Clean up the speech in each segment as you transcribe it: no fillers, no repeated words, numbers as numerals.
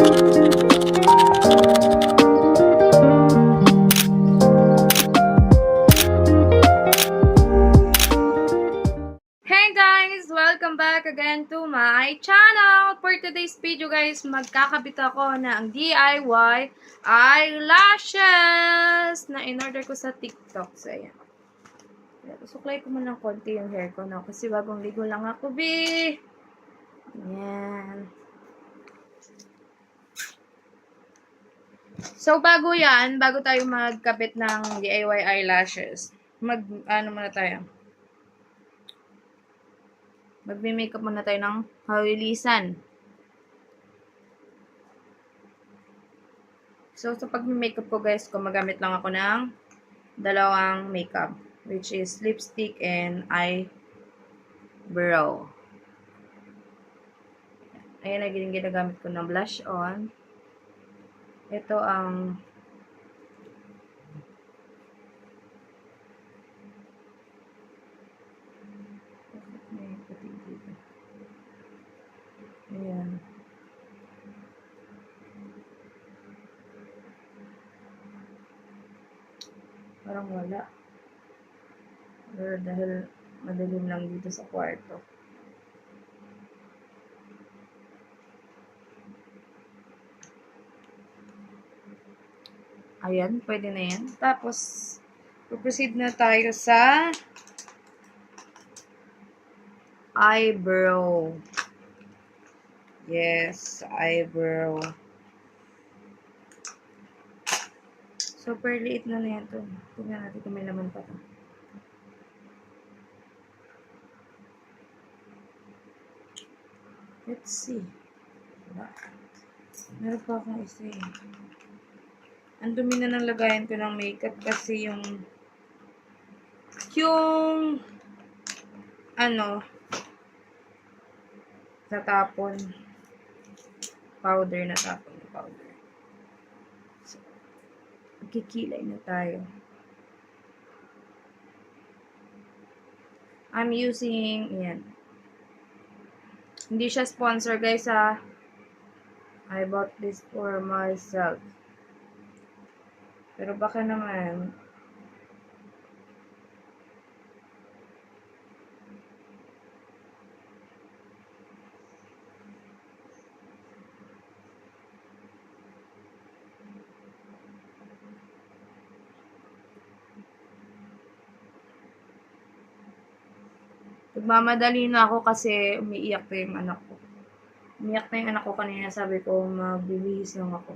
Hey guys! Welcome back again to my channel! For today's video guys, magkakabit ako ng DIY eyelashes na in-order ko sa TikTok. So, ayan. Suklay ko muna ng konti yung hair ko na kasi bagong ligo lang ako, be! Ayan. So, bago tayo magkabit ng DIY eyelashes, muna tayo. Magme-makeup muna tayo ng hawilisan. So, sa pag-makeup ko guys, gumagamit lang ako ng dalawang makeup, which is lipstick and eyebrow. Ayan na ginagamit ko ng blush on. Ito ang ayan. Parang wala. Pero dahil madilim lang dito sa kwarto. Ayan, pwede na yan. Tapos, proceed na tayo sa eyebrow. Yes, eyebrow. Super liit na yan to. Tingnan natin kung may laman pa to. Let's see. Meron pa akong isa eh. Ang dumi na ng lagayan ko ng makeup kasi yung natapon. Powder. So, magkikilay na tayo. I'm using, yan. Hindi siya sponsor guys ha. I bought this for myself. Pero baka naman, nagmamadali na ako kasi umiiyak na yung anak ko. Umiyak na yung anak ko kanina, sabi ko magbibihis lang ako.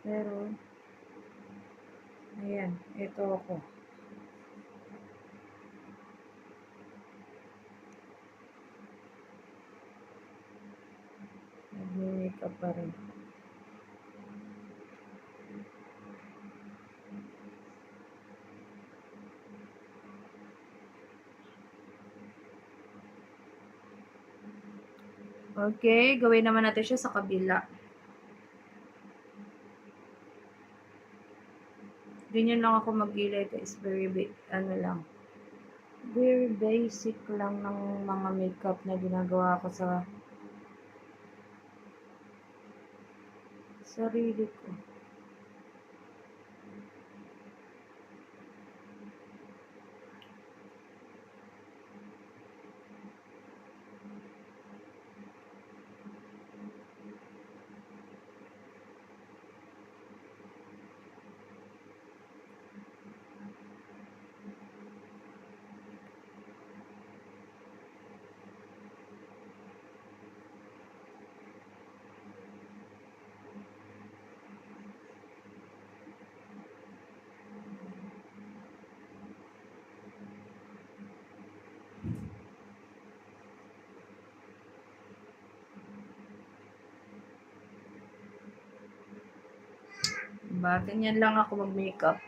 Pero, ayan, ito ako. Nag-makeup pa rin. Okay, gawin naman natin siya sa kabila. Ganyan lang ako mag-gilay guys. Very basic lang ng mga makeup na ginagawa ko sa sarili ko. Diba? Ganyan lang ako mag-makeup.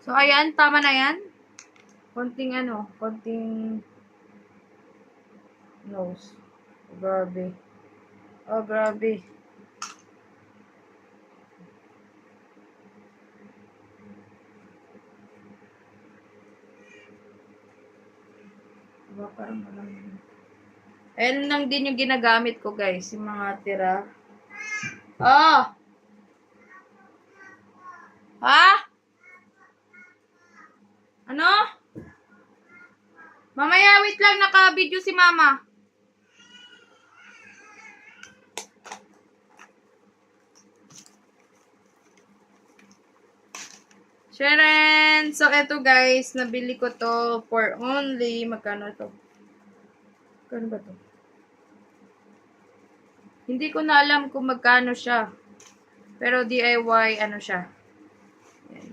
So, ayan. Tama na yan. Konting konting nose. Grabe. Oh, grabe. Diba, parang malang. Ayan lang din yung ginagamit ko, guys. Yung mga tira. Oh! Ha? Ano? Mamaya, wait lang. Naka-video si mama. Sharon! So, eto guys. Nabili ko to for only. Magkano to? Magkano ba to? Hindi ko na alam kung magkano siya. Pero DIY, ano siya.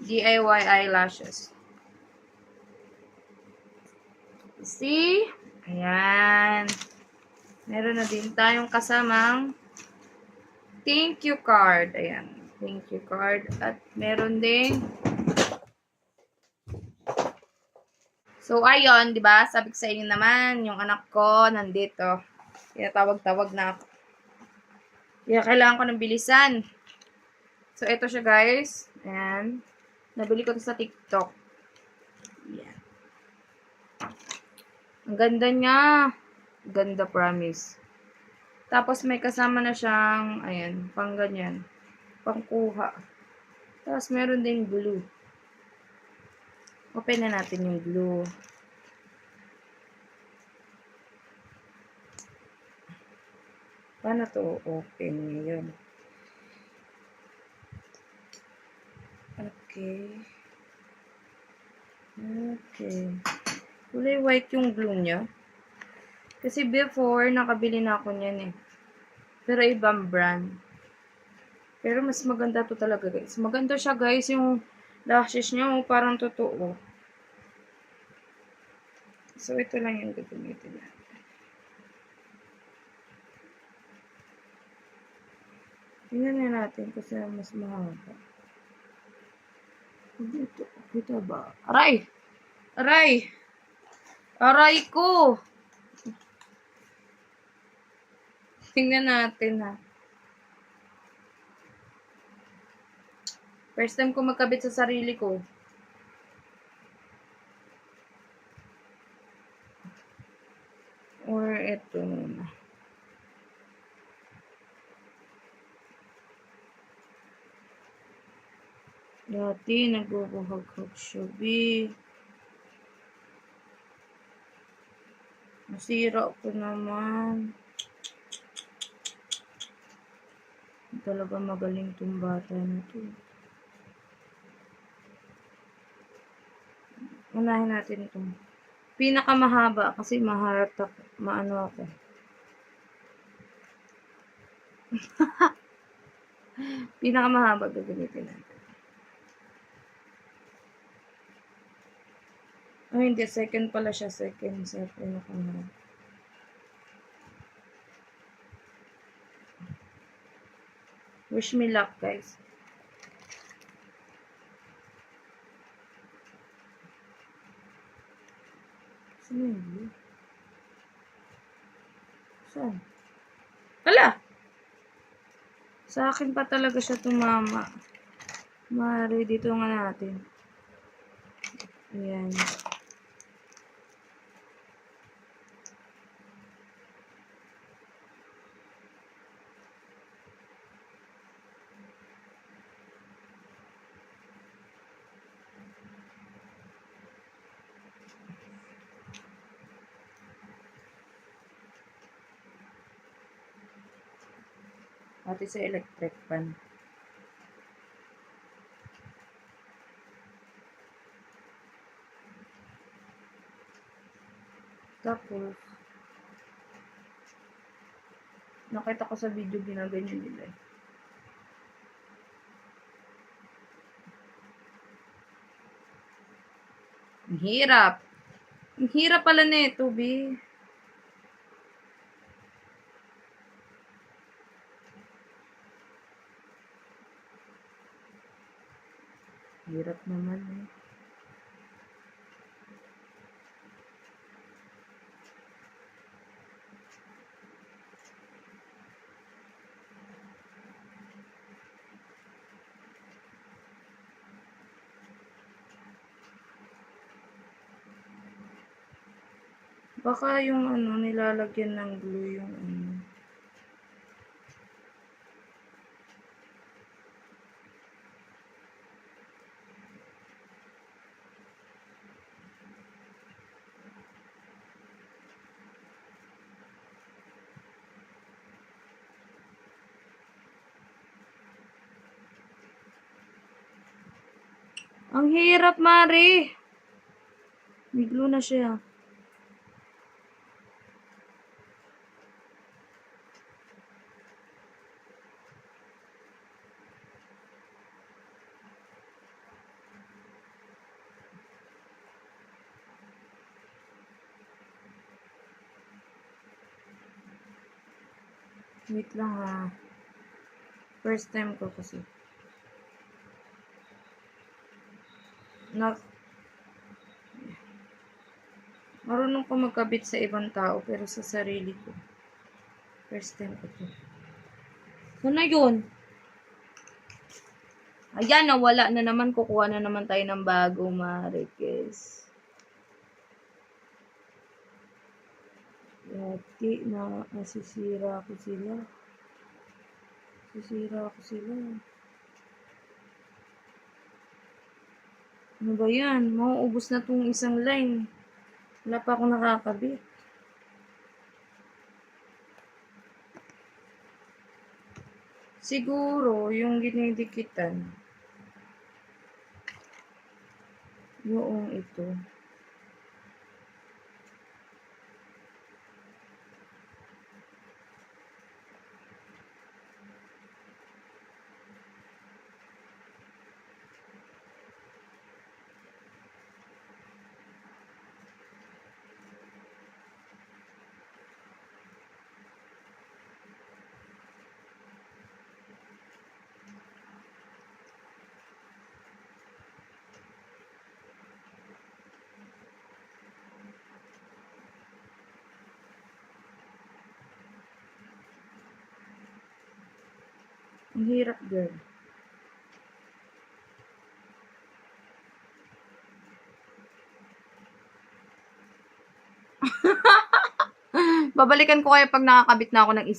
DIY eyelashes. See? Ayan. Meron na din tayong kasamang thank you card. Ayan. Thank you card. At meron din. So, ayun, di ba? Sabi ko sa inyo naman, yung anak ko nandito. Kaya tawag-tawag na ako. Kaya kailangan ko ng bilisan. So, ito siya guys. Ayan. Nabili ko to sa TikTok. Ayan. Ang ganda niya. Ganda, promise. Tapos, may kasama na siyang, ayan, pang ganyan. Pangkuha. Tapos, meron din glue. Open na natin yung glue. Paano to open ngayon? Okay. Okay. Kulay white yung glue niya. Kasi before, nakabili na ako niyan eh. Pero ibang brand. Pero mas maganda to talaga guys. Maganda siya guys. Yung lashes niya parang totoo. So, ito lang yung gagamitin natin. Tingnan na natin kasi mas mahaba. Ito ba? Aray! Aray! Aray ko! Tingnan natin ha. First time ko magkabit sa sarili ko. Or ito muna. Dati, nagbubuhag-hag siya, B. Nasira ko naman. Talaga magaling tong bata na to. Unahin natin ito. Pinakamahaba kasi maharap ako. Maano ako. Pinakamahaba gagamitin natin. Oh, hindi. Second pala siya. Second sa pinakamahaba. Wish me luck, guys. Saan yun? Saan? Hala! Sa akin pa talaga siya tumama. Mari, dito nga natin. Ayan. Pati sa electric pan. Tapos, nakita ko sa video ginaganyan nila eh. Ang hirap. Ang hirap pala nito, B. Hirap naman eh. Baka yung ano, nilalagyan ng glue yung ano. Ang hirap, Mari. May glue na siya. Wait lang ha. First time ko kasi. Marunong ko magkabit sa ibang tao pero sa sarili ko. First time ko to. Ano yun? Ayan, nawala na naman. Kukuha na naman tayo ng bago, Marikes. Yati na nasisira ko sila. Ano ba yan? Mauubos na tong isang line. Wala pa akong nakakabit. Siguro, yung ginidikitan. Yung ito. Ang hirap, girl. Babalikan ko kayo pag nakakabit na ako ng isa.